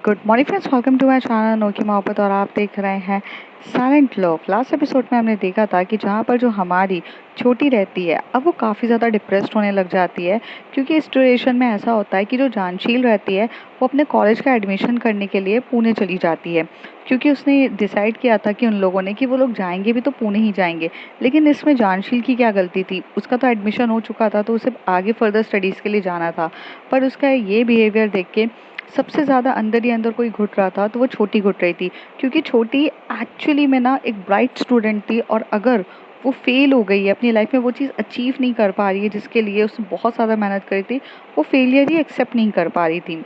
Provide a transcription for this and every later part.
Good morning friends, welcome to my channel नो की मोहब्बत। और आप देख रहे हैं साइलेंट लव। लास्ट एपिसोड में हमने देखा था कि जहाँ पर जो हमारी छोटी रहती है, अब वो काफ़ी ज़्यादा डिप्रेस्ड होने लग जाती है, क्योंकि इस सिचुएशन में ऐसा होता है कि जो जानशील रहती है वो अपने कॉलेज का एडमिशन करने के लिए पुणे चली जाती है, क्योंकि उसने डिसाइड किया था कि उन लोगों ने कि वो लोग जाएंगे भी तो पुणे ही जाएंगे। लेकिन इसमें जानशील की क्या गलती थी? उसका तो एडमिशन हो चुका था, तो उसे आगे फर्दर स्टडीज़ के लिए जाना था। पर उसका ये बिहेवियर देख के सबसे ज़्यादा अंदर ही अंदर कोई घुट रहा था, तो वो छोटी घुट रही थी, क्योंकि छोटी एक्चुअली में ना एक ब्राइट स्टूडेंट थी। और अगर वो फेल हो गई है अपनी लाइफ में, वो चीज़ अचीव नहीं कर पा रही है जिसके लिए उसने बहुत ज़्यादा मेहनत करी थी, वो फेलियर ही एक्सेप्ट नहीं कर पा रही थी।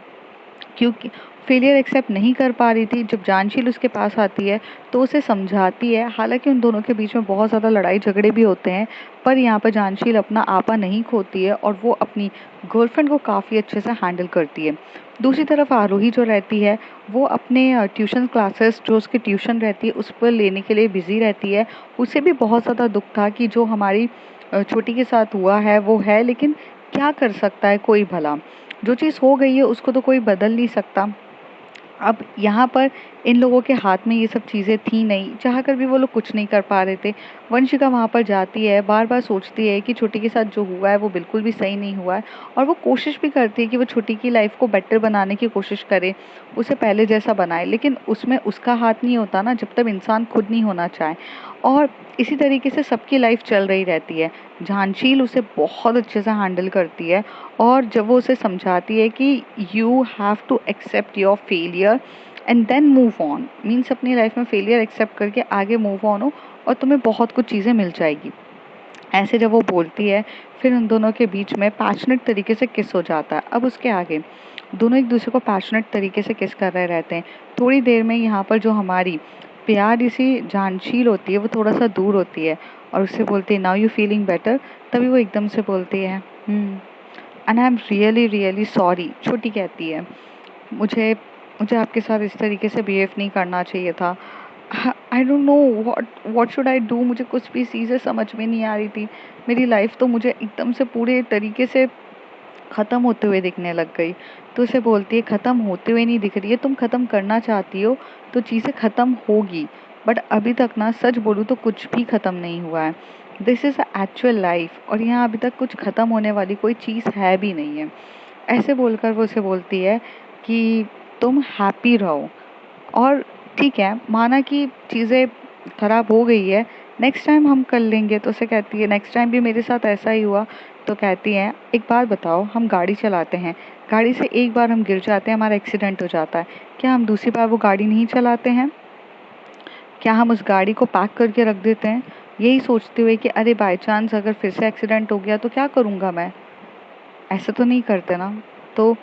क्योंकि फेलियर एक्सेप्ट नहीं कर पा रही थी, जब जानशील उसके पास आती है तो उसे समझाती है। हालांकि उन दोनों के बीच में बहुत ज़्यादा लड़ाई झगड़े भी होते हैं, पर यहाँ पर जानशील अपना आपा नहीं खोती है और वो अपनी गर्लफ्रेंड को काफ़ी अच्छे से हैंडल करती है। दूसरी तरफ आरोही जो रहती है, वो अपने ट्यूशन क्लासेस, जो उसकी ट्यूशन रहती है, उस पर लेने के लिए बिजी रहती है। उसे भी बहुत ज़्यादा दुख था कि जो हमारी छोटी के साथ हुआ है वो है, लेकिन क्या कर सकता है कोई भला। जो चीज़ हो गई है उसको तो कोई बदल नहीं सकता। अब यहाँ पर इन लोगों के हाथ में ये सब चीज़ें थी नहीं, चाह कर भी वो लोग कुछ नहीं कर पा रहे थे। वंशिका वहाँ पर जाती है, बार बार सोचती है कि छोटी के साथ जो हुआ है वो बिल्कुल भी सही नहीं हुआ है, और वो कोशिश भी करती है कि वो छोटी की लाइफ को बेटर बनाने की कोशिश करे, उसे पहले जैसा बनाए। लेकिन उसमें उसका हाथ नहीं होता ना, जब तक इंसान खुद नहीं होना चाहे। और इसी तरीके से सबकी लाइफ चल रही रहती है। झांशील उसे बहुत अच्छे से हैंडल करती है, और जब वो उसे समझाती है कि you have to accept your failure and then move on, means अपनी लाइफ में फेलियर एक्सेप्ट करके आगे मूव ऑन हो और तुम्हें बहुत कुछ चीज़ें मिल जाएगी। ऐसे जब वो बोलती है, फिर उन दोनों के बीच में पैशनेट तरीके से किस हो जाता है। अब उसके आगे दोनों एक दूसरे को पैशनेट तरीके से किस कर रहे रहते हैं। थोड़ी देर में यहाँ पर जो हमारी प्यारी सी जानशील होती है वो थोड़ा सा दूर होती है, और उससे बोलती है नाउ यू फीलिंग बेटर। तभी वो एकदम से बोलती है and I am really really sorry. छोटी कहती है, मुझे मुझे आपके साथ इस तरीके से बिहेव नहीं करना चाहिए था। I don't know what should I do. मुझे कुछ भी चीज़ें समझ में नहीं आ रही थी। मेरी लाइफ तो मुझे एकदम से पूरे तरीके से ख़त्म होते हुए दिखने लग गई। तो उसे बोलती है, ख़त्म होते हुए नहीं दिख रही है, तुम ख़त्म करना चाहती हो तो चीज़ें ख़त्म होगी, बट अभी तक ना सच बोलूँ तो कुछ भी ख़त्म नहीं हुआ है। दिस इज़ एक्चुअल लाइफ, और यहाँ अभी तक कुछ ख़त्म होने वाली कोई चीज़ है भी नहीं है। ऐसे बोलकर वो उसे बोलती है कि तुम हैप्पी रहो। और ठीक है, माना कि चीज़ें ख़राब हो गई है, नेक्स्ट टाइम हम कर लेंगे। तो उसे कहती है, नेक्स्ट टाइम भी मेरे साथ ऐसा ही हुआ। तो कहती हैं, एक बात बताओ, हम गाड़ी चलाते हैं, गाड़ी से एक बार हम गिर जाते हैं, हमारा एक्सीडेंट हो जाता है, क्या हम दूसरी बार वो गाड़ी नहीं चलाते हैं? क्या हम उस गाड़ी को पैक करके रख देते हैं, यही सोचते हुए कि अरे बाय चांस अगर फिर से एक्सीडेंट हो गया तो क्या करूँगा मैं? ऐसा तो नहीं करते ना। तो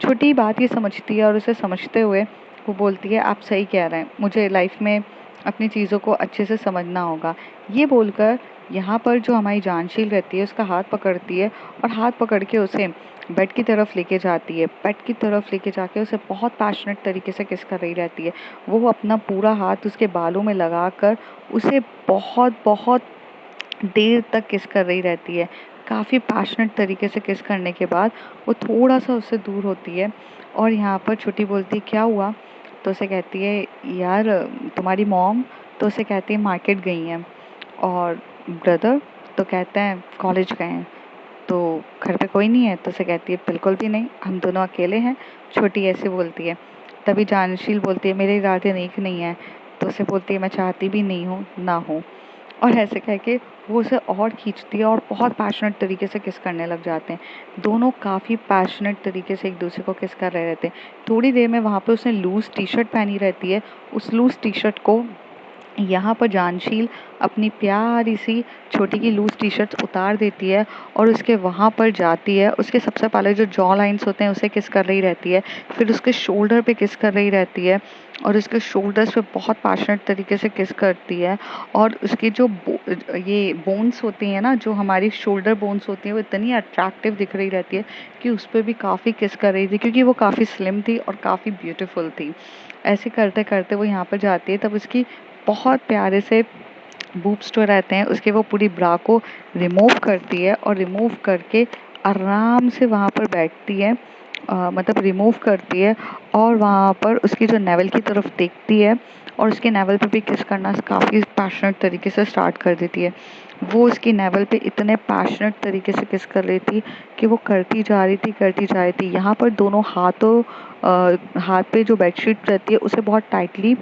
छोटी बात ये समझती है, और उसे समझते हुए वो बोलती है, आप सही कह रहे हैं, मुझे लाइफ में अपनी चीज़ों को अच्छे से समझना होगा। ये बोलकर यहाँ पर जो हमारी जानशील रहती है उसका हाथ पकड़ती है, और हाथ पकड़ के उसे बेड की तरफ लेके जाती है। बेड की तरफ लेके जाके उसे बहुत पैशनेट तरीके से किस कर रही रहती है। वो अपना पूरा हाथ उसके बालों में लगाकर उसे बहुत बहुत देर तक किस कर रही रहती है। काफ़ी पैशनेट तरीके से किस करने के बाद वो थोड़ा सा उससे दूर होती है, और यहाँ पर छोटी बोलती है, क्या हुआ? तो उसे कहती है, यार तुम्हारी मॉम। तो उसे कहती है, मार्केट गई हैं। और ब्रदर? तो कहते हैं कॉलेज गए हैं। तो घर पे कोई नहीं है? तो उसे कहती है, बिल्कुल भी नहीं, हम दोनों अकेले हैं। छोटी ऐसे बोलती है। तभी जानशील बोलती है, मेरे इरादे नेक नहीं है। तो उसे बोलती है, मैं चाहती भी नहीं हूँ ना हूँ। और ऐसे कह के वो उसे और खींचती है, और बहुत पैशनेट तरीके से किस करने लग जाते हैं। दोनों काफ़ी पैशनेट तरीके से एक दूसरे को किस कर रहे रहते हैं। थोड़ी देर में वहाँ पे उसने लूज़ टी शर्ट पहनी रहती है। उस लूज़ टी शर्ट को यहाँ पर जानशील अपनी प्यारी सी छोटी की लूज़ टी शर्ट उतार देती है, और उसके वहाँ पर जाती है। उसके सबसे पहले जो जॉ लाइन्स होते हैं उसे किस कर रही रहती है, फिर उसके शोल्डर पे किस कर रही रहती है, और उसके शोल्डर्स पे बहुत पैशनेट तरीके से किस करती है। और उसकी जो ये बोन्स होती हैं ना, जो हमारी शोल्डर बोन्स होती हैं, वो इतनी अट्रैक्टिव दिख रही रहती है कि उस पर भी काफ़ी किस कर रही थी, क्योंकि वो काफ़ी स्लिम थी और काफ़ी ब्यूटीफुल थी। ऐसे करते करते वो यहाँ पर जाती है, तब उसकी बहुत प्यारे से बूब्स जो रहते हैं उसके वो पूरी ब्रा को रिमूव करती है, और रिमूव करके आराम से वहाँ पर बैठती है। मतलब रिमूव करती है और वहाँ पर उसकी जो नेवल की तरफ देखती है और उसके नेवल पे भी किस करना काफ़ी पैशनेट तरीके से स्टार्ट कर देती है। वो उसकी नेवल पे इतने पैशनेट तरीके से किस कर रही थी कि वो करती जा रही थी। यहाँ पर दोनों हाथ पे जो बेडशीट रहती है उसे बहुत टाइटली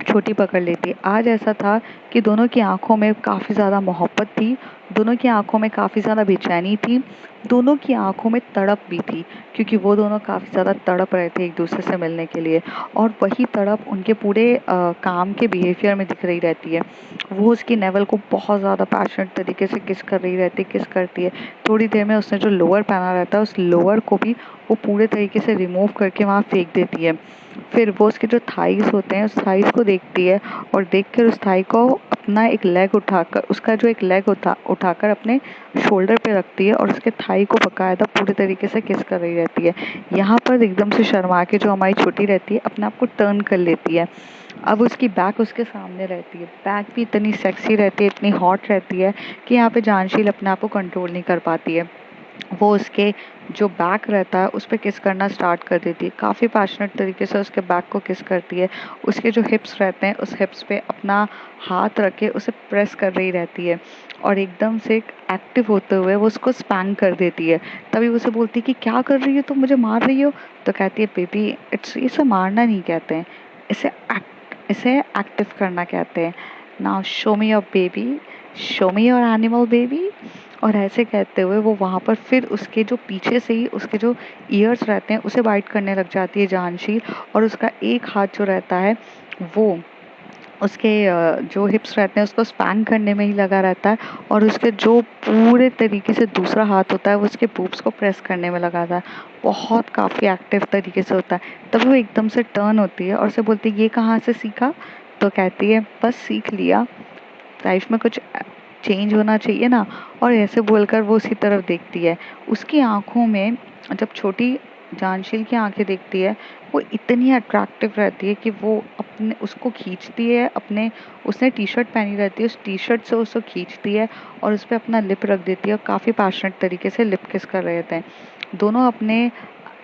छोटी पकड़ लेती है। आज ऐसा था कि दोनों की आंखों में काफ़ी ज़्यादा मोहब्बत थी, दोनों की आंखों में काफ़ी ज़्यादा बेचैनी थी, दोनों की आंखों में तड़प भी थी, क्योंकि वो दोनों काफ़ी ज़्यादा तड़प रहे थे एक दूसरे से मिलने के लिए। और वही तड़प उनके पूरे काम के बिहेवियर में दिख रही रहती है। वो उसकी नेवल को बहुत ज़्यादा पैशनेट तरीके से किस कर रही रहती है, किस करती है। थोड़ी देर में उसने जो लोअर पहना रहता है उस लोअर को भी वो पूरे तरीके से रिमूव करके वहाँ फेंक देती है। फिर वो उसके जो थाइस होते हैं उस थाइस को देखती है और देखकर उस थाई को अपना एक लेग उठाकर उसका जो एक लेग उठाकर अपने शोल्डर पे रखती है और उसके थाई को बकायदा पूरी तरीके से किस कर रही रहती है। यहाँ पर एकदम से शर्मा के जो हमारी छोटी रहती है अपने आप को टर्न कर लेती है। अब उसकी बैक उसके सामने रहती है, बैक भी इतनी सेक्सी रहती है, इतनी हॉट रहती है कि यहाँ पे जानशील अपने आप को कंट्रोल नहीं कर पाती है। वो उसके जो बैक रहता है उस पर किस करना स्टार्ट कर देती है, काफ़ी पैशनेट तरीके से उसके बैक को किस करती है। उसके जो हिप्स रहते हैं उस हिप्स पे अपना हाथ रख के उसे प्रेस कर रही रहती है और एकदम से एक्टिव होते हुए वो उसको स्पैंक कर देती है। तभी उसे बोलती है कि क्या कर रही हो तुम, मुझे मार रही हो। तो कहती है बेबी इट्स, इसे मारना नहीं कहते हैं, इसे एक्टिव करना कहते हैं। Now show me your baby, show me your animal baby. और ऐसे कहते हुए वो वहाँ पर फिर उसके जो पीछे से ही उसके जो ईयर्स रहते हैं उसे बाइट करने लग जाती है जानशील। और उसका एक हाथ जो रहता है वो उसके जो हिप्स रहते हैं उसको स्पैन करने में ही लगा रहता है और उसके जो पूरे तरीके से दूसरा हाथ होता है वो उसके बूब्स को प्रेस करने में लगा था। बहुत काफ़ी एक्टिव तरीके से होता है। तब वो एकदम से टर्न होती है और उसे बोलती है ये कहाँ से सीखा। तो कहती है बस सीख लिया, लाइफ में कुछ चेंज होना चाहिए ना। और ऐसे बोलकर वो उसकी तरफ देखती है। उसकी आंखों में जब छोटी जानशील की आंखें देखती है वो इतनी अट्रैक्टिव रहती है कि वो अपने उसको खींचती है अपने, उसने टी शर्ट पहनी रहती है उस टी शर्ट से उसको खींचती है और उस पर अपना लिप रख देती है और काफ़ी पैशनेट तरीके से लिप किस कर रहे थे। दोनों अपने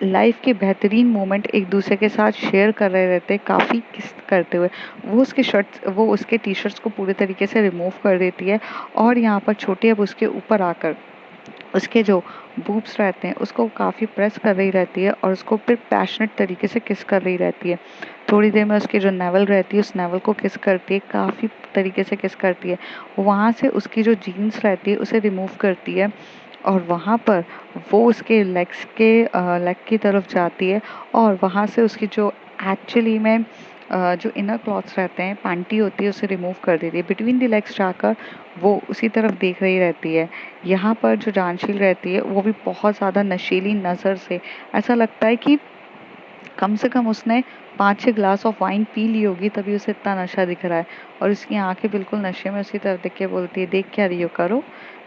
लाइफ के बेहतरीन मोमेंट एक दूसरे के साथ शेयर कर रहे रहते हैं काफ़ी किस करते हुए। वो उसके टी शर्ट्स को पूरे तरीके से रिमूव कर देती है और यहाँ पर छोटी अब उसके ऊपर आकर उसके जो बूब्स रहते हैं उसको काफ़ी प्रेस कर रही रहती है और उसको फिर पैशनेट तरीके से किस कर रही रहती है। थोड़ी देर में उसकी जो नेवल रहती है उस नेवल को किस करती है, काफ़ी तरीके से किस करती है। वहाँ से उसकी जो जीन्स रहती है उसे रिमूव करती है और वहाँ पर वो उसके लेग की तरफ जाती है और वहाँ से उसकी जो एक्चुअली में जो इनर क्लॉथ्स रहते हैं पैंटी होती है उसे रिमूव कर देती है। बिटवीन द लेग्स जाकर वो उसी तरफ देख रही रहती है। यहाँ पर जो जानशील रहती है वो भी बहुत ज़्यादा नशीली नज़र से, ऐसा लगता है कि कम से कम उसने 5-6 ग्लास ऑफ वाइन पी ली होगी तभी उसे इतना नशा दिख रहा है। और उसकी आंखें बिल्कुल नशे में उसकी तरफ देख के बोलती है देख क्या रही हो, करो।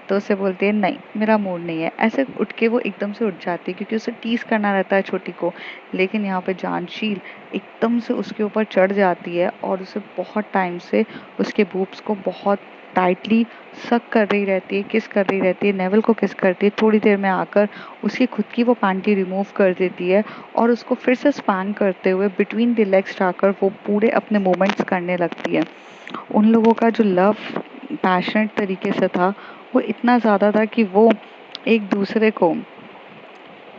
तो उसे बोलती है नहीं मेरा मूड नहीं है। ऐसे उठ के वो एकदम से उठ जाती है क्योंकि उसे टीज करना रहता है छोटी को। लेकिन यहाँ पे जानशील एकदम से उसके ऊपर चढ़ जाती है और उसे बहुत टाइम से उसके बूब्स को बहुत टाइटली सक कर रही रहती है, किस कर रही रहती है, नेवल को किस करती है। थोड़ी देर में आकर उसकी खुद की वो पैंटी रिमूव कर देती है और उसको फिर से स्पैन करते हुए बिटवीन द लेग्स जाकर वो पूरे अपने मूवमेंट्स करने लगती है। उन लोगों का जो लव पैशनेट तरीके से था वो इतना ज़्यादा था कि वो एक दूसरे को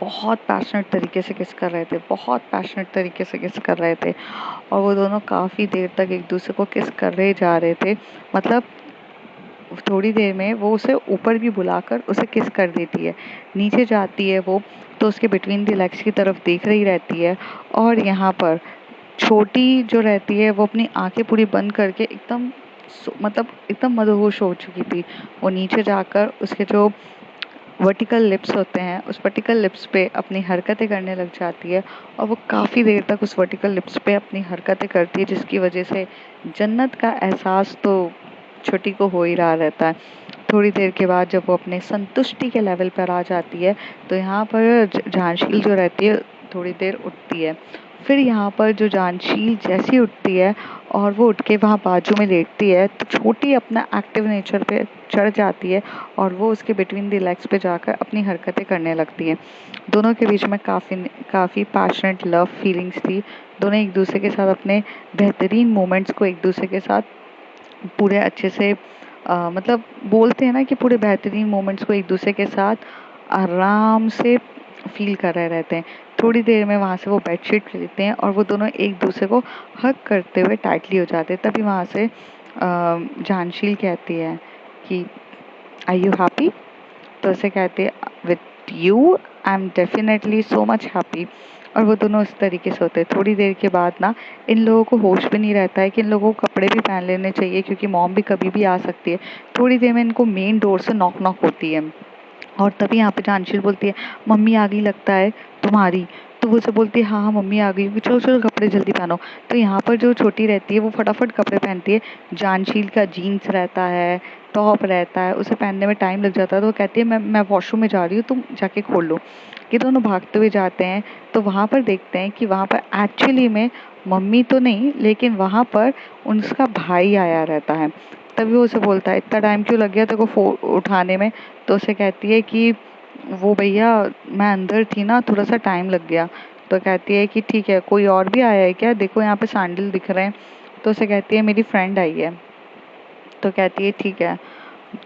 बहुत पैशनेट तरीके से किस कर रहे थे, बहुत पैशनेट तरीके से किस कर रहे थे। और वो दोनों काफ़ी देर तक एक दूसरे को किस कर रहे जा रहे थे। मतलब थोड़ी देर में वो उसे ऊपर भी बुलाकर उसे किस कर देती है। नीचे जाती है वो तो उसके बिटवीन द लेग्स की तरफ देख रही रहती है और यहाँ पर छोटी जो रहती है वो अपनी आंखें पूरी बंद करके एकदम मतलब एकदम मदहोश हो चुकी थी। वो नीचे जाकर उसके जो वर्टिकल लिप्स होते हैं उस वर्टिकल लिप्स पे अपनी हरकतें करने लग जाती है और वो काफ़ी देर तक उस वर्टिकल लिप्स पे अपनी हरकतें करती है जिसकी वजह से जन्नत का एहसास तो छोटी को हो ही रहा रहता है। थोड़ी देर के बाद जब वो अपने संतुष्टि के लेवल पर आ जाती है तो यहाँ पर झांशील जो रहती है थोड़ी देर उठती है। फिर यहाँ पर जो जानशील जैसी उठती है और वो उठ के वहाँ बाजू में लेटती है, तो छोटी अपना एक्टिव नेचर पे चढ़ जाती है और वो उसके बिटवीन द लेग्स पे जाकर अपनी हरकतें करने लगती है। दोनों के बीच में काफ़ी पैशनेट लव फीलिंग्स थी। दोनों एक दूसरे के साथ अपने बेहतरीन मोमेंट्स को एक दूसरे के साथ पूरे अच्छे से मतलब बोलते हैं ना कि पूरे बेहतरीन मोमेंट्स को एक दूसरे के साथ आराम से फील कर रहे रहते हैं। थोड़ी देर में वहाँ से वो बेडशीट लेते हैं और वो दोनों एक दूसरे को हग करते हुए टाइटली हो जाते हैं। तभी वहाँ से जानशील कहती है कि आर यू हैप्पी? तो उसे कहते हैं with you I am definitely so much happy. और वो दोनों उस तरीके से होते हैं। थोड़ी देर के बाद ना इन लोगों को होश भी नहीं रहता है कि इन लोगों को कपड़े भी पहन लेने चाहिए, क्योंकि मॉम भी कभी भी आ सकती है। थोड़ी देर में इनको मेन डोर से नॉक नॉक होती है और तभी यहाँ पे जानशील बोलती है मम्मी आ गई लगता है तुम्हारी। तो वो उसे बोलती है हाँ हाँ मम्मी आ गई, चलो चलो कपड़े जल्दी पहनो। तो यहाँ पर जो छोटी रहती है वो फटाफट कपड़े पहनती है। जानशील का जीन्स रहता है, टॉप रहता है, उसे पहनने में टाइम लग जाता है। तो वो कहती है मैं वॉशरूम में जा रही हूँ, तुम जाके खोल लो। ये दोनों भागते हुए जाते हैं। तो वहाँ पर देखते हैं कि वहाँ पर एक्चुअली में मम्मी तो नहीं, लेकिन वहाँ पर उसका भाई आया रहता है। तभी वो उसे बोलता है इतना टाइम क्यों लग गया तेरे को उठाने में? तो उसे कहती है कि वो भैया मैं अंदर थी ना, थोड़ा सा टाइम लग गया। तो कहती है कि ठीक है, कोई और भी आया है क्या? देखो यहाँ पे सैंडल दिख रहे हैं। तो उसे कहती है मेरी फ्रेंड आई है। तो कहती है ठीक है,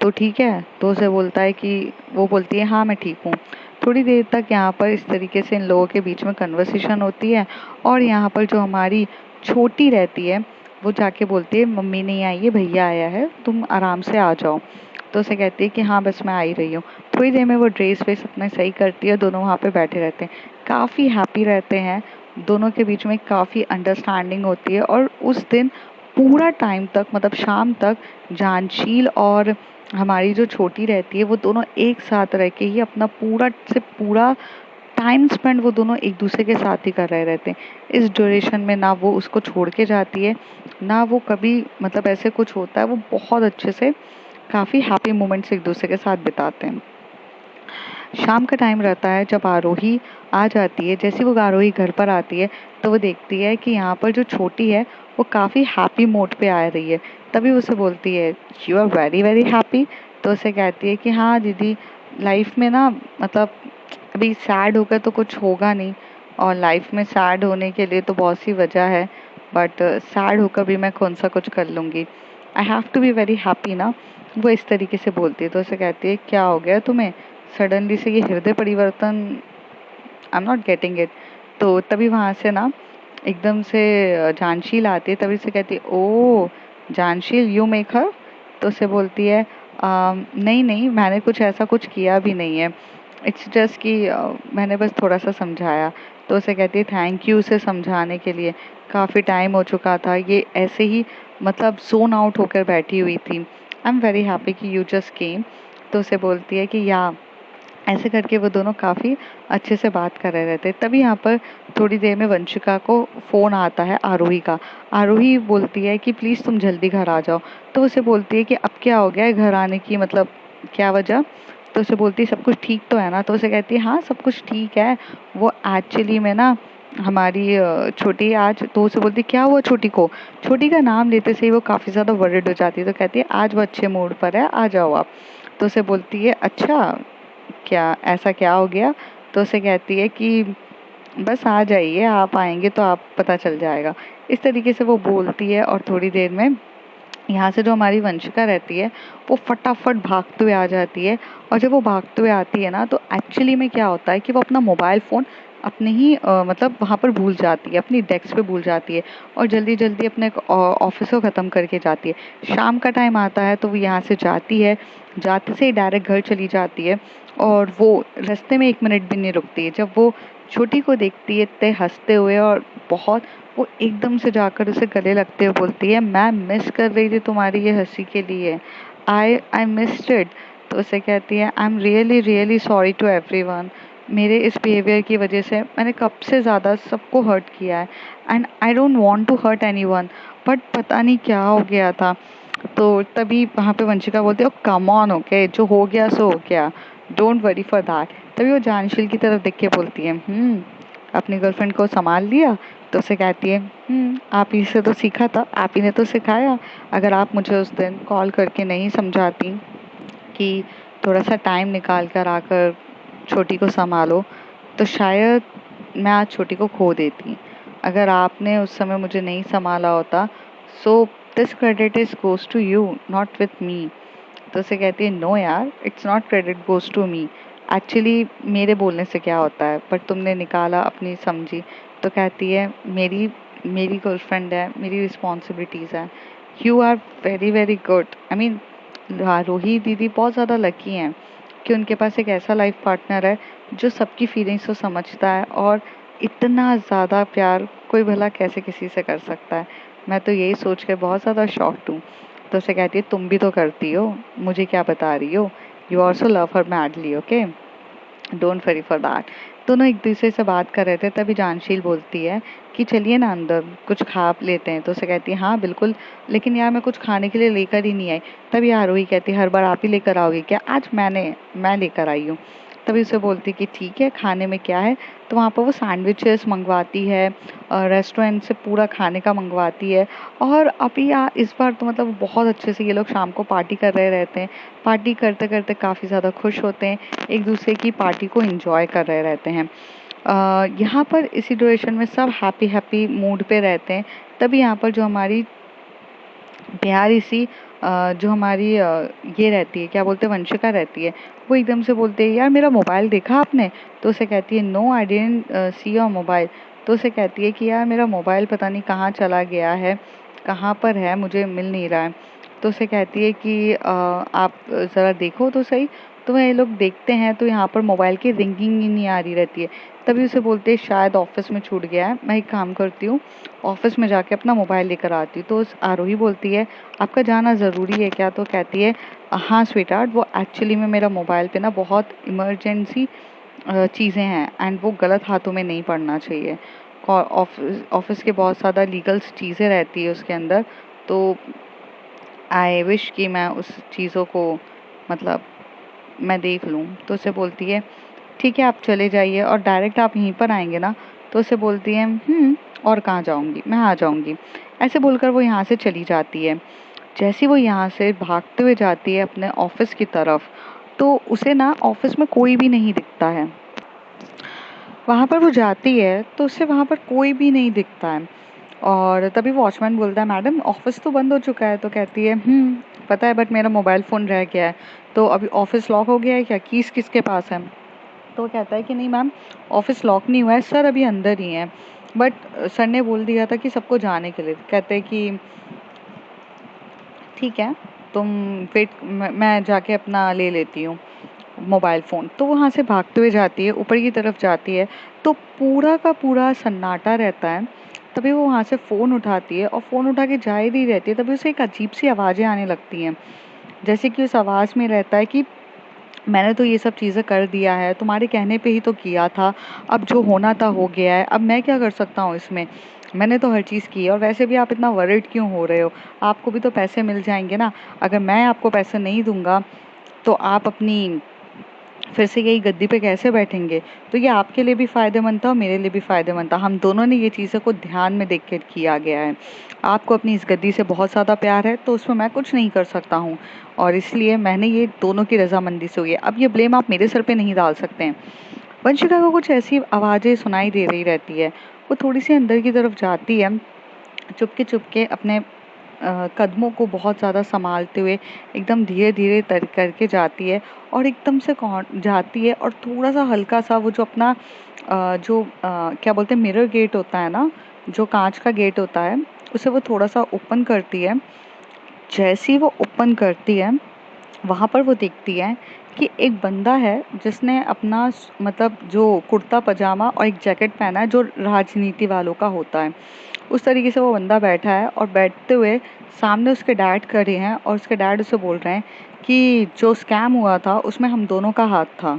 तो ठीक है। तो उसे बोलता है कि वो बोलती है हाँ मैं ठीक हूँ। थोड़ी देर तक यहाँ पर इस तरीके से इन लोगों के बीच में कन्वर्सेशन होती है और यहाँ पर जो हमारी छोटी रहती है वो जाके बोलती है मम्मी नहीं आई है, भैया आया है, तुम आराम से आ जाओ। तो उसे कहती है कि हाँ बस मैं आ ही रही हूँ। थोड़ी देर में वो ड्रेस वेस अपना सही करती है, दोनों वहाँ पे बैठे रहते हैं, काफ़ी हैप्पी रहते हैं। दोनों के बीच में काफ़ी अंडरस्टैंडिंग होती है और उस दिन पूरा टाइम तक मतलब शाम तक जानशील और हमारी जो छोटी रहती है वो दोनों एक साथ रह के ही अपना पूरा से पूरा टाइम स्पेंड वो दोनों एक दूसरे के साथ ही कर रहे रहते हैं। इस ड्यूरेशन में ना वो उसको छोड़ के जाती है, ना वो कभी मतलब ऐसे कुछ होता है। वो बहुत अच्छे से काफ़ी हैप्पी मोमेंट्स एक दूसरे के साथ बिताते हैं। शाम का टाइम रहता है जब आरोही आ जाती है। जैसे वो आरोही घर पर आती है तो वो देखती है कि यहाँ पर जो छोटी है वो काफ़ी हैप्पी मोड पे आ रही है। तभी उसे बोलती है you are very very happy. तो उसे कहती है कि हाँ दीदी, लाइफ में ना मतलब अभी सैड होकर तो कुछ होगा नहीं, और लाइफ में सैड होने के लिए तो बहुत सी वजह है, बट सैड होकर भी मैं कौन सा कुछ कर लूँगी। I have to be very happy ना। वो इस तरीके से बोलती है। तो उसे कहती है क्या हो गया तुम्हें सडनली से ये हृदय परिवर्तन? I am not getting it. तो तभी वहाँ से ना एकदम से जानशील आती है। तभी से कहती है ओ जानशील यू मेक हर। तो उसे बोलती है नहीं नहीं मैंने कुछ ऐसा कुछ किया भी नहीं है, इट्स जस्ट कि मैंने बस थोड़ा सा समझाया। तो उसे कहती है थैंक यू उसे समझाने के लिए, काफ़ी टाइम हो चुका था, ये ऐसे ही मतलब जोन आउट होकर बैठी हुई थी। आई एम वेरी हैप्पी कि यू जस्ट केम। तो उसे बोलती है कि या ऐसे करके वो दोनों काफ़ी अच्छे से बात कर रहे रहते। तभी यहाँ पर थोड़ी देर में वंशिका को फ़ोन आता है आरोही का। आरोही बोलती है कि प्लीज़ तुम जल्दी घर आ जाओ। तो उसे बोलती है कि अब क्या हो गया है घर आने की, मतलब क्या वजह? तो उसे बोलती है सब कुछ ठीक तो है ना? तो उसे कहती है हाँ सब कुछ ठीक है। वो एक्चुअली में ना हमारी छोटी आज, तो उसे बोलती है क्या हुआ छोटी को? छोटी का नाम लेते से ही वो काफ़ी ज़्यादा वरिड हो जाती है। तो कहती है आज वो अच्छे मूड पर है, आ जाओ आप। तो उसे बोलती है अच्छा क्या ऐसा क्या हो गया? तो उसे कहती है कि बस आ जाइए, आप आएंगे तो आप पता चल जाएगा। इस तरीके से वो बोलती है और थोड़ी देर में यहाँ से जो हमारी वंशिका रहती है वो फटाफट भागते हुए आ जाती है। और जब वो भागते हुए आती है ना तो एक्चुअली में क्या होता है कि वो अपना मोबाइल फ़ोन अपने ही मतलब वहाँ पर भूल जाती है, अपनी डेस्क पे भूल जाती है और जल्दी जल्दी अपने ऑफिस को ख़त्म करके जाती है। शाम का टाइम आता है तो वो यहाँ से जाती है, जाते से ही डायरेक्ट घर चली जाती है और वो रास्ते में 1 मिनट भी नहीं रुकती है। जब वो छोटी को देखती है इतने हंसते हुए और बहुत, वो एकदम से जाकर उसे गले लगते हुए बोलती है मैं मिस कर रही थी तुम्हारी ये हंसी के लिए, आई मिस्ड इट। तो उसे कहती है I am really really sorry to everyone. मेरे इस बिहेवियर की वजह से मैंने कब से ज़्यादा सबको हर्ट किया है and I don't want to hurt anyone, but पता नहीं क्या हो गया था। तो तभी वहाँ पे वंशिका बोलती है कम ऑन ओके, जो हो गया सो हो गया, डोंट वरी फॉर दैट। तभी वो जानशील की तरफ देख के बोलती है अपनी गर्लफ्रेंड को संभाल लिया, तो उसे कहती है आप ही से तो सीखा था, आप ही ने तो सिखाया। अगर आप मुझे उस दिन कॉल करके नहीं समझाती कि थोड़ा सा टाइम निकाल कर आकर छोटी को संभालो, तो शायद मैं आज छोटी को खो देती। अगर आपने उस समय मुझे नहीं संभाला होता, so this credit is goes to you, not with me. तो उसे कहती है नो यार, it's not credit goes to me, actually मेरे बोलने से क्या होता है, पर तुमने निकाला अपनी समझी। तो कहती है मेरी मेरी गर्लफ्रेंड है, मेरी रिस्पॉन्सिबिलिटीज़ हैं। You are very very good, I mean Rohi didi बहुत ज़्यादा लकी हैं कि उनके पास एक ऐसा लाइफ पार्टनर है जो सबकी फीलिंग्स को समझता है, और इतना ज़्यादा प्यार कोई भला कैसे किसी से कर सकता है। मैं तो यही सोच के बहुत ज़्यादा शॉक्ड हूँ। तो उसे कहती है तुम भी तो करती हो, मुझे क्या बता रही हो। You also love her madly, okay, don't worry for that. दोनों एक दूसरे से बात कर रहे थे, तभी जानशील बोलती है कि चलिए ना अंदर कुछ खा लेते हैं। तो उसे कहती है हाँ बिल्कुल, लेकिन यार मैं कुछ खाने के लिए लेकर ही नहीं आई। तभी आरोही कहती है हर बार आप ही लेकर आओगे क्या, आज मैं लेकर आई हूँ। तभी उसे बोलती कि ठीक है, खाने में क्या है। तो वहाँ पर वो सैंडविचेस मंगवाती है, रेस्टोरेंट से पूरा खाने का मंगवाती है। और अभी इस बार तो मतलब बहुत अच्छे से ये लोग शाम को पार्टी कर रहे रहते हैं। पार्टी करते करते काफ़ी ज़्यादा खुश होते हैं, एक दूसरे की पार्टी को एंजॉय कर रहे रहते हैं। यहाँ पर इस सिचुएशन में सब हैप्पी हैप्पी मूड पे रहते हैं। तभी यहाँ पर जो हमारी प्यारी सी जो हमारी ये रहती है, क्या बोलते हैं, वंशिका रहती है, वो एकदम से बोलते हैं यार मेरा मोबाइल देखा आपने। तो उसे कहती है no I didn't see your mobile. तो उसे कहती है कि यार मेरा मोबाइल पता नहीं कहाँ चला गया है, कहाँ पर है, मुझे मिल नहीं रहा है। तो उसे कहती है कि आप ज़रा देखो तो सही। तो वह ये लोग देखते हैं तो यहाँ पर मोबाइल की रिंगिंग ही नहीं आ रही रहती है। तभी उसे बोलते हैं शायद ऑफिस में छूट गया है, मैं एक काम करती हूँ, ऑफिस में जाके अपना मोबाइल लेकर आती हूँ। तो उस आरोही बोलती है आपका जाना ज़रूरी है क्या। तो कहती है हाँ स्वीटहार्ट, वो एक्चुअली में मेरा मोबाइल पे ना बहुत इमरजेंसी चीज़ें हैं, एंड वो गलत हाथों में नहीं पड़ना चाहिए। ऑफिस के बहुत ज़्यादा लीगल चीज़ें रहती है उसके अंदर, तो आई विश कि मैं उस चीज़ों को मतलब मैं देख लूँ। तो उसे बोलती है ठीक है आप चले जाइए, और डायरेक्ट आप यहीं पर आएंगे ना। तो उसे बोलती है और कहाँ जाऊँगी, मैं आ जाऊँगी। ऐसे बोलकर वो यहाँ से चली जाती है। जैसे वो यहाँ से भागते हुए जाती है अपने ऑफिस की तरफ, तो उसे ना ऑफिस में कोई भी नहीं दिखता है। वहाँ पर वो जाती है तो उसे वहाँ पर कोई भी नहीं दिखता है। और तभी वॉचमैन बोलता है मैडम ऑफिस तो बंद हो चुका है। तो कहती है पता है, बट मेरा मोबाइल फ़ोन रह गया है। तो अभी ऑफिस लॉक हो गया है क्या, कीज़ किसके पास है। तो वो कहता है कि नहीं मैम, ऑफिस लॉक नहीं हुआ है, सर अभी अंदर ही हैं, बट सर ने बोल दिया था कि सबको जाने के लिए। कहते हैं कि ठीक है, तुम वेट, मैं जाके अपना ले लेती हूँ मोबाइल फ़ोन। तो वहाँ से भागते हुए जाती है, ऊपर की तरफ जाती है, तो पूरा का पूरा सन्नाटा रहता है। तभी वो वहाँ से फ़ोन उठाती है, और फ़ोन उठा के जा ही रही रहती है, तभी उसे एक अजीब सी आवाज़ें आने लगती हैं। जैसे कि उस आवाज़ में रहता है कि मैंने तो ये सब चीज़ें कर दिया है, तुम्हारे कहने पे ही तो किया था, अब जो होना था हो गया है, अब मैं क्या कर सकता हूँ इसमें, मैंने तो हर चीज़ की है, और वैसे भी आप इतना वरिड क्यों हो रहे हो, आपको भी तो पैसे मिल जाएंगे ना। अगर मैं आपको पैसे नहीं दूंगा तो आप अपनी फिर से यही गद्दी पे कैसे बैठेंगे। तो ये आपके लिए भी फ़ायदेमंद था और मेरे लिए भी फ़ायदेमंद था, हम दोनों ने ये चीज़ों को ध्यान में देख के किया गया है। आपको अपनी इस गद्दी से बहुत ज़्यादा प्यार है, तो उसमें मैं कुछ नहीं कर सकता हूँ, और इसलिए मैंने ये दोनों की रजामंदी से हुई है, अब ये ब्लेम आप मेरे सर पे नहीं डाल सकते हैं। वंशिका को कुछ ऐसी आवाज़ें सुनाई दे रही रहती है। वो थोड़ी सी अंदर की तरफ जाती है, चुपके चुपके अपने कदमों को बहुत ज़्यादा संभालते हुए एकदम धीरे धीरे तर करके जाती है, और एकदम से जाती है, और थोड़ा सा हल्का सा वो जो अपना क्या बोलते हैं, मिरर गेट होता है ना, जो कांच का गेट होता है, उसे वो थोड़ा सा ओपन करती है। जैसी वो ओपन करती है, वहाँ पर वो देखती है कि एक बंदा है जिसने अपना मतलब जो कुर्ता पजामा और एक जैकेट पहना है जो राजनीति वालों का होता है, उस तरीके से वो बंदा बैठा है, और बैठते हुए सामने उसके डैड खड़े हैं, और उसके डैड उसे बोल रहे हैं कि जो स्कैम हुआ था उसमें हम दोनों का हाथ था,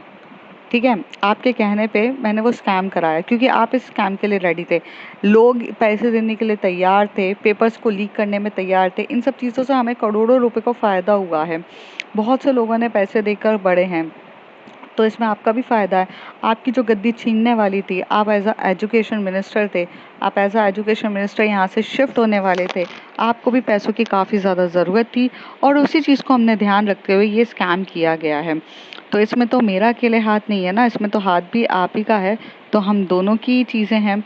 ठीक है, आपके कहने पे मैंने वो स्कैम कराया, क्योंकि आप इस स्कैम के लिए रेडी थे, लोग पैसे देने के लिए तैयार थे, पेपर्स को लीक करने में तैयार थे, इन सब चीज़ों से हमें करोड़ों रुपए का फ़ायदा हुआ है, बहुत से लोगों ने पैसे देकर बड़े हैं। तो इसमें आपका भी फ़ायदा है। आपकी जो गद्दी छीनने वाली थी, आप एज़ अ एजुकेशन मिनिस्टर थे, आप एज़ अ एजुकेशन मिनिस्टर यहाँ से शिफ्ट होने वाले थे, आपको भी पैसों की काफ़ी ज़्यादा ज़रूरत थी और उसी चीज़ को हमने ध्यान रखते हुए ये स्कैम किया गया है। तो इसमें तो मेरा अकेले हाथ नहीं है ना, इसमें तो हाथ भी आप ही का है, तो हम दोनों की चीज़ें हैं।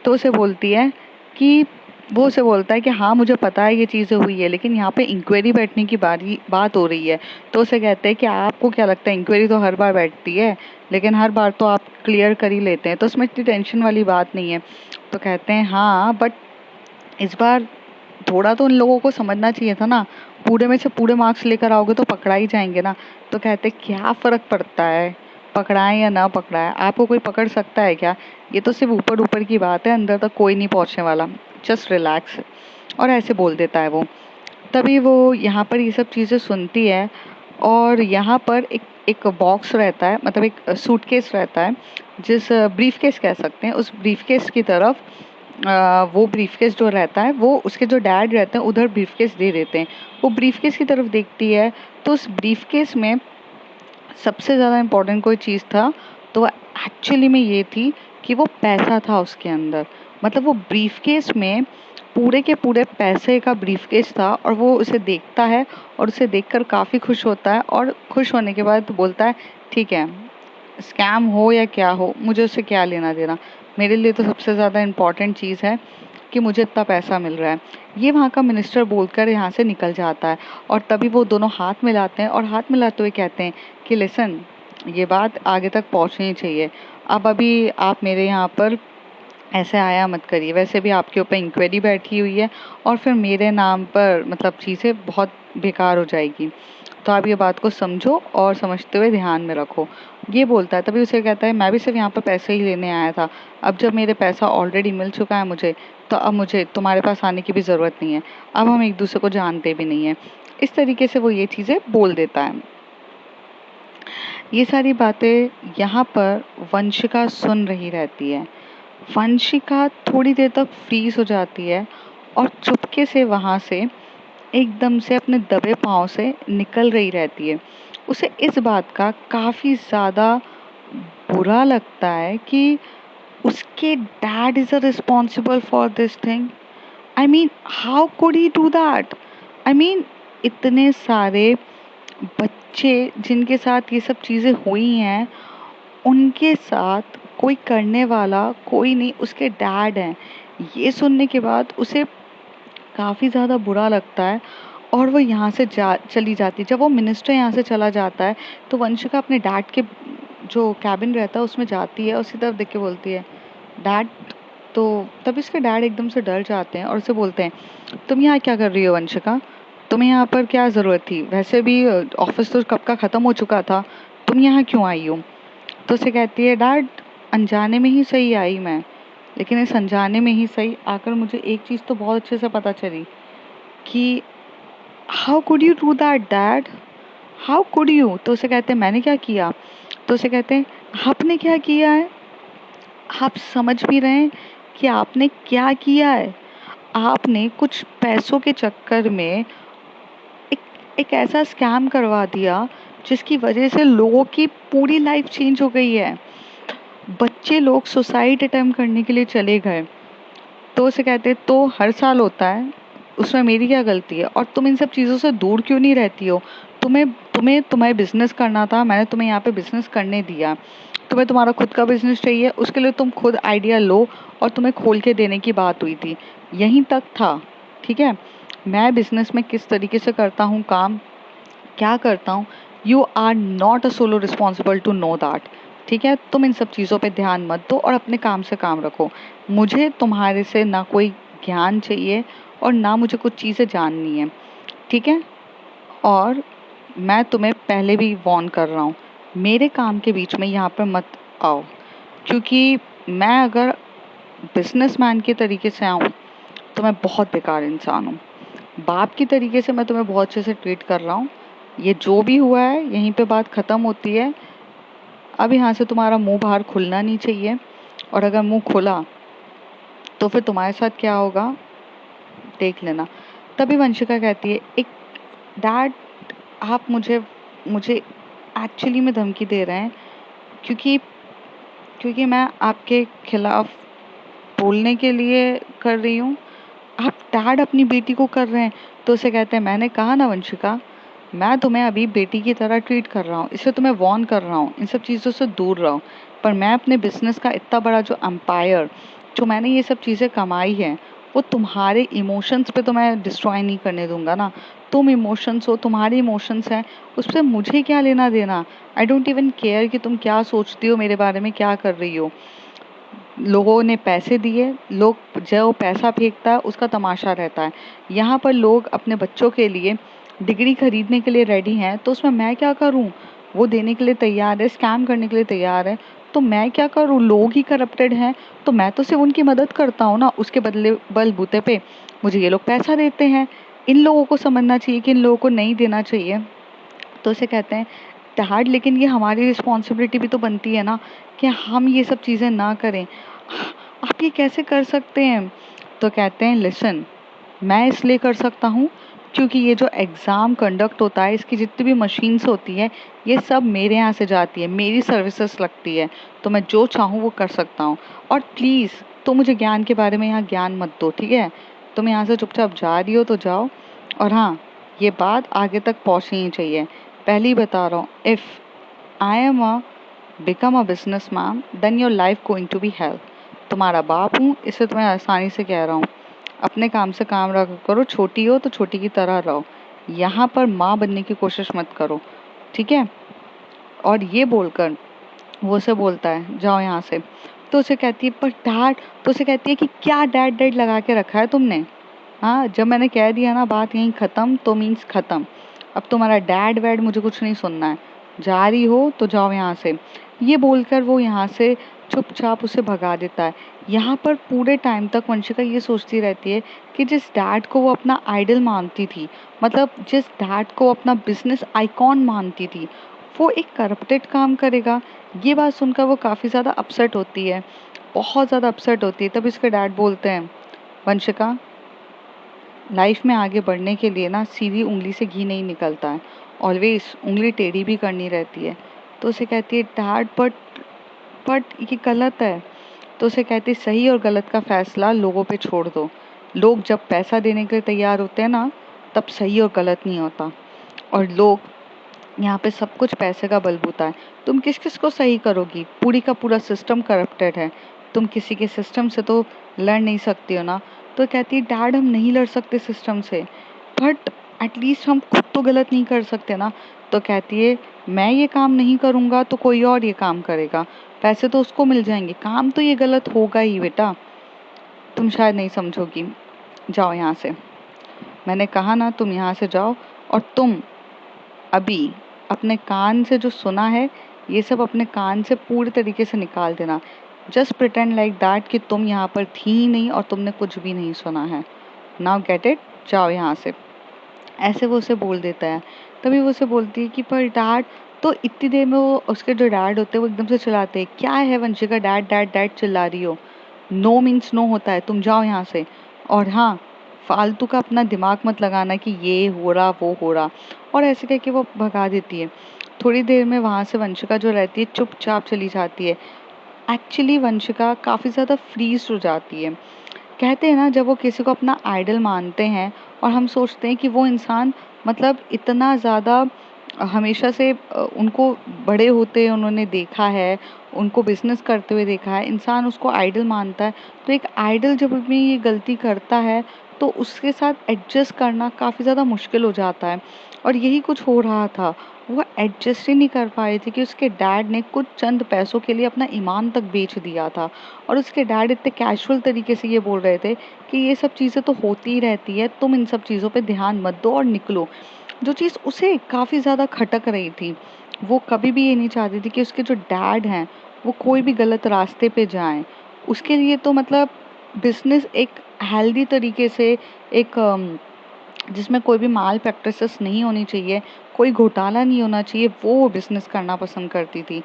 तो उसे बोलती है कि वो उसे बोलता है कि हाँ मुझे पता है ये चीज़ें हुई है, लेकिन यहाँ पे इंक्वायरी बैठने की बात हो रही है। तो उसे कहते हैं कि आपको क्या लगता है, इंक्वायरी तो हर बार बैठती है, लेकिन हर बार तो आप क्लियर कर ही लेते हैं, तो उसमें इतनी टेंशन वाली बात नहीं है। तो कहते हैं हाँ बट इस बार थोड़ा तो उन लोगों को समझना चाहिए था ना, पूरे में से पूरे मार्क्स लेकर आओगे तो पकड़ा ही जाएंगे ना। तो कहते क्या फ़र्क पड़ता है पकड़ाएं या ना पकड़ाएं, आपको कोई पकड़ सकता है क्या? ये तो सिर्फ ऊपर ऊपर की बात है, अंदर तक कोई नहीं पहुंचने वाला, जस्ट रिलैक्स। और ऐसे बोल देता है वो। तभी वो यहाँ पर ये सब चीज़ें सुनती है और यहाँ पर एक एक बॉक्स रहता है, मतलब एक सूटकेस रहता है, जिस ब्रीफकेस कह सकते हैं, उस ब्रीफकेस की तरफ वो ब्रीफकेस जो रहता है वो उसके जो डैड रहते हैं उधर ब्रीफकेस दे देते हैं। वो ब्रीफकेस की तरफ देखती है तो उस ब्रीफकेस में सबसे ज़्यादा इम्पोर्टेंट कोई चीज़ था, तो वो एक्चुअली में ये थी कि वो पैसा था उसके अंदर। मतलब वो ब्रीफकेस में पूरे के पूरे पैसे का ब्रीफकेस था और वो उसे देखता है और उसे देखकर काफ़ी खुश होता है और खुश होने के बाद बोलता है ठीक है, स्कैम हो या क्या हो मुझे उससे क्या लेना देना, मेरे लिए तो सबसे ज़्यादा इम्पॉर्टेंट चीज़ है कि मुझे इतना पैसा मिल रहा है। ये वहाँ का मिनिस्टर बोलकर यहाँ से निकल जाता है और तभी वो दोनों हाथ मिलाते हैं और हाथ मिलाते हुए कहते हैं कि लिसन, ये बात आगे तक पहुँचनी चाहिए। अब अभी आप मेरे यहाँ पर ऐसे आया मत करिए, वैसे भी आपके ऊपर इंक्वायरी बैठी हुई है और फिर मेरे नाम पर मतलब चीज़ें बहुत बेकार हो जाएगी। तो आप ये बात को समझो और समझते हुए ध्यान में रखो। ये बोलता है, तभी उसे कहता है मैं भी सिर्फ यहाँ पर पैसे ही लेने आया था, अब जब मेरे पैसा ऑलरेडी मिल चुका है मुझे, तो अब मुझे तुम्हारे पास आने की भी ज़रूरत नहीं है, अब हम एक दूसरे को जानते भी नहीं हैं। इस तरीके से वो ये चीज़ें बोल देता है। ये सारी बातें यहाँ पर वंशिका सुन रही रहती है। वंशिका थोड़ी देर तक फ्रीज हो जाती है और चुपके से वहाँ से एकदम से अपने दबे पाँव से निकल रही रहती है। उसे इस बात का काफ़ी ज़्यादा बुरा लगता है कि उसके dad is a responsible for this thing. I mean how could he do that? I mean इतने सारे बच्चे जिनके साथ ये सब चीज़ें हुई हैं, उनके साथ कोई करने वाला कोई नहीं, उसके डैड हैं। ये सुनने के बाद उसे काफ़ी ज़्यादा बुरा लगता है और वो यहाँ से चली जाती है। जब वो मिनिस्टर यहाँ से चला जाता है तो वंशिका अपने डैड के जो कैबिन रहता है उसमें जाती है और उसी तरफ देख के बोलती है डैड। तो तभी उसके डैड एकदम से डर जाते हैं और उसे बोलते हैं तुम यहाँ क्या कर रही हो वंशिका, तुम्हें यहाँ पर क्या ज़रूरत थी, वैसे भी ऑफिस तो कब का ख़त्म हो चुका था, तुम यहाँ क्यों आई हो? तो उसे कहती है डैड अनजाने में ही सही आई मैं, लेकिन इस अनजाने में ही सही आकर मुझे एक चीज़ तो बहुत अच्छे से पता चली कि how could you do that dad, how could you. तो उसे कहते हैं मैंने क्या किया? तो उसे कहते हैं आपने क्या किया है? आप समझ भी रहे हैं कि आपने क्या किया है? आपने कुछ पैसों के चक्कर में एक एक ऐसा स्कैम करवा दिया जिसकी वजह से लोगों की पूरी लाइफ चेंज हो गई है। बच्चे लोग सुसाइड अटेम्प्ट करने के लिए चले गए। तो उसे कहते हैं तो हर साल होता है, उसमें मेरी क्या गलती है? और तुम इन सब चीज़ों से दूर क्यों नहीं रहती हो? तुम्हें तुम्हें तुम्हें बिजनेस करना था, मैंने तुम्हें यहाँ पे बिजनेस करने दिया। तुम्हें तुम्हारा खुद का बिजनेस चाहिए, उसके लिए तुम खुद आइडिया लो और तुम्हें खोल के देने की बात हुई थी, यहीं तक था। ठीक है, मैं बिजनेस में किस तरीके से करता हूँ काम, क्या करता हूँ, you are not a solo responsible to know that. ठीक है, तुम इन सब चीज़ों पे ध्यान मत दो और अपने काम से काम रखो। मुझे तुम्हारे से ना कोई ज्ञान चाहिए और ना मुझे कुछ चीज़ें जाननी है। ठीक है, और मैं तुम्हें पहले भी वॉर्न कर रहा हूँ, मेरे काम के बीच में यहाँ पर मत आओ, क्योंकि मैं अगर बिजनेसमैन के तरीके से आऊँ तो मैं बहुत बेकार इंसान हूँ। बाप की तरीके से मैं तुम्हें बहुत अच्छे से ट्रीट कर रहा हूँ। ये जो भी हुआ है यहीं पे बात ख़त्म होती है। अब यहाँ से तुम्हारा मुंह बाहर खुलना नहीं चाहिए, और अगर मुंह खुला तो फिर तुम्हारे साथ क्या होगा देख लेना। तभी वंशिका कहती है एक डैड, आप मुझे मुझे एक्चुअली में धमकी दे रहे हैं, क्योंकि क्योंकि मैं आपके खिलाफ बोलने के लिए कर रही हूँ। आप डैड अपनी बेटी को कर रहे हैं तो उसे कहते हैं, मैंने कहा ना वंशिका, मैं तुम्हें अभी बेटी की तरह ट्रीट कर रहा हूँ, इसलिए तुम्हें वार्न कर रहा हूँ, इन सब चीज़ों से दूर रहो। पर मैं अपने बिजनेस का इतना बड़ा जो एम्पायर, जो मैंने ये सब चीज़ें कमाई है, वो तुम्हारे इमोशंस पे तो मैं डिस्ट्रॉय नहीं करने दूंगा ना। तुम इमोशंस हो, तुम्हारे इमोशंस हैं, उससे मुझे क्या लेना देना। आई डोंट इवन केयर कि तुम क्या सोचती हो मेरे बारे में, क्या कर रही हो। लोगों ने पैसे दिए, लोग जो पैसा फेंकता है उसका तमाशा रहता है। यहाँ पर लोग अपने बच्चों के लिए डिग्री खरीदने के लिए रेडी हैं, तो उसमें मैं क्या करूँ। वो देने के लिए तैयार है, स्कैम करने के लिए तैयार है, तो मैं क्या करूँ। लोग ही करप्टेड हैं, तो मैं तो सिर्फ उनकी मदद करता हूँ ना, उसके बदले बलबूते पे मुझे ये लोग पैसा देते हैं। इन लोगों को समझना चाहिए कि इन लोगों को नहीं देना चाहिए। तो उसे कहते हैं, डैड लेकिन ये हमारी रिस्पॉन्सिबिलिटी भी तो बनती है ना कि हम ये सब चीज़ें ना करें। आप ये कैसे कर सकते हैं। तो कहते हैं, लिसन, मैं इसलिए कर सकता हूँ क्योंकि ये जो एग्ज़ाम कंडक्ट होता है, इसकी जितनी भी मशीन्स होती है, ये सब मेरे यहाँ से जाती है, मेरी सर्विसेज लगती है, तो मैं जो चाहूँ वो कर सकता हूँ। और प्लीज़ तो मुझे ज्ञान के बारे में यहाँ ज्ञान मत दो, ठीक है। तुम यहाँ से चुपचाप जा रही हो तो जाओ। और हाँ, ये बात आगे तक पहुँचनी ही चाहिए। पहले ही बता रहा हूँ, if I am a become a businessman then your life going to be help. तुम्हारा बाप हूँ, इसे तुम्हें आसानी से कह रहा हूँ। अपने काम से काम रखा करो, छोटी हो तो छोटी की तरह रहो। यहाँ पर माँ बनने की कोशिश मत करो, ठीक है। और ये बोलकर वो उसे बोलता है, जाओ यहाँ से। तो उसे कहती है, पर डैड। तो उसे कहती है कि क्या डैड डैड लगा के रखा है तुमने। हाँ, जब मैंने कह दिया ना बात यहीं ख़त्म, तो मीन्स ख़त्म। अब तुम्हारा डैड वैड मुझे कुछ नहीं सुनना है। जा रही हो तो जाओ यहाँ से। ये बोलकर वो यहाँ से चुपचाप उसे भगा देता है। यहाँ पर पूरे टाइम तक वंशिका ये सोचती रहती है कि जिस डैड को वो अपना आइडल मानती थी, मतलब जिस डैड को अपना बिजनेस आइकॉन मानती थी, वो एक करप्टेड काम करेगा। ये बात सुनकर वो काफ़ी ज़्यादा अपसेट होती है, बहुत ज़्यादा अपसेट होती है। तब इसके डैड बोलते हैं, वंशिका, लाइफ में आगे बढ़ने के लिए ना सीधी उंगली से घी नहीं निकलता है, ऑलवेज उंगली टेढ़ी भी करनी रहती है। तो उसे कहती है, डैड बट ये गलत है। तो उसे कहती है, सही और गलत का फैसला लोगों पे छोड़ दो। लोग जब पैसा देने के लिए तैयार होते हैं ना, तब सही और गलत नहीं होता। और लोग यहाँ पे सब कुछ पैसे का बलबूता है। तुम किस किस को सही करोगी, पूरी का पूरा सिस्टम करप्टेड है। तुम किसी के सिस्टम से तो लड़ नहीं सकती हो ना। तो कहती है, डैड हम नहीं लड़ सकते सिस्टम से, बट एटलीस्ट हम खुद तो गलत नहीं कर सकते ना। तो कहती है, मैं ये काम नहीं करूँगा तो कोई और ये काम करेगा, पैसे तो उसको मिल जाएंगे, काम तो ये गलत होगा ही बेटा। तुम शायद नहीं समझोगी, जाओ यहाँ से। मैंने कहा ना, तुम यहाँ से जाओ। और तुम अभी अपने कान से जो सुना है, ये सब अपने कान से पूरी तरीके से निकाल देना। जस्ट प्रिटेंड लाइक दैट कि तुम यहाँ पर थी ही नहीं और तुमने कुछ भी नहीं सुना है। नाउ गेट इट, जाओ यहाँ से। ऐसे वो उसे बोल देता है। तभी वो उसे बोलती है कि पर डैड। तो इतनी देर में वो उसके जो डैड होते हैं वो एकदम से चिल्लाते हैं, क्या है वंशिका, डैड डैड डैड चिल्ला रही हो। नो मीन्स नो होता है, तुम जाओ यहाँ से। और हाँ, फालतू का अपना दिमाग मत लगाना कि ये हो रहा वो हो रहा। और ऐसे कह के वो भगा देती है। थोड़ी देर में वहाँ से वंशिका जो रहती है चुपचाप चली जाती है। एक्चुअली वंशिका काफ़ी ज़्यादा फ्रीज हो जाती है। कहते हैं ना, जब वो किसी को अपना आइडल मानते हैं और हम सोचते हैं कि वो इंसान मतलब इतना ज़्यादा हमेशा से उनको बड़े होते उन्होंने देखा है, उनको बिजनेस करते हुए देखा है, इंसान उसको आइडल मानता है। तो एक आइडल जब भी ये गलती करता है तो उसके साथ एडजस्ट करना काफ़ी ज़्यादा मुश्किल हो जाता है। और यही कुछ हो रहा था। वो एडजस्ट ही नहीं कर पा रही थी कि उसके डैड ने कुछ चंद पैसों के लिए अपना ईमान तक बेच दिया था। और उसके डैड इतने कैजुअल तरीके से ये बोल रहे थे कि ये सब चीज़ें तो होती ही रहती है, तुम इन सब चीज़ों पे ध्यान मत दो और निकलो। जो चीज़ उसे काफ़ी ज़्यादा खटक रही थी, वो कभी भी ये नहीं चाहती थी कि उसके जो डैड हैं वो कोई भी गलत रास्ते पे जाएं। उसके लिए तो मतलब बिजनेस एक हेल्दी तरीके से, एक जिसमें कोई भी माल प्रैक्टिसेस नहीं होनी चाहिए, कोई घोटाला नहीं होना चाहिए, वो बिजनेस करना पसंद करती थी।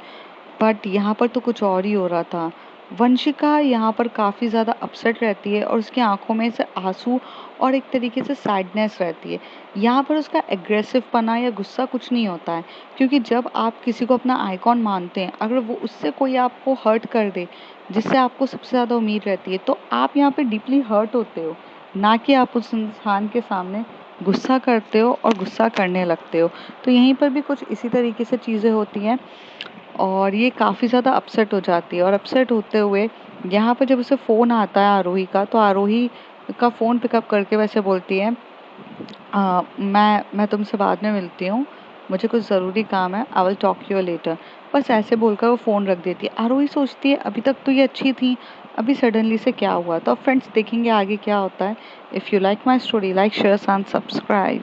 बट यहाँ पर तो कुछ और ही हो रहा था। वंशिका यहाँ पर काफ़ी ज़्यादा अपसेट रहती है और उसकी आंखों में से आंसू और एक तरीके से सैडनेस रहती है। यहाँ पर उसका एग्रेसिवपना या गुस्सा कुछ नहीं होता है, क्योंकि जब आप किसी को अपना आइकॉन मानते हैं, अगर वो उससे कोई आपको हर्ट कर दे, जिससे आपको सबसे ज़्यादा उम्मीद रहती है, तो आप यहाँ पे डीपली हर्ट होते हो, ना कि आप उस इंसान के सामने गुस्सा करते हो और गुस्सा करने लगते हो। तो यहीं पर भी कुछ इसी तरीके से चीज़ें होती हैं और ये काफ़ी ज़्यादा अपसेट हो जाती है और अपसेट होते हुए यहाँ पर जब उसे फ़ोन आता है आरोही का, तो आरोही का फ़ोन पिकअप करके वैसे बोलती है, मैं तुमसे बाद में मिलती हूँ, मुझे कुछ ज़रूरी काम है, I will talk you later. बस ऐसे बोलकर वो फ़ोन रख देती है। आरोही सोचती है अभी तक तो ये अच्छी थी, अभी सडनली से क्या हुआ। तो फ्रेंड्स देखेंगे आगे क्या होता है। If you like my story, like share and subscribe.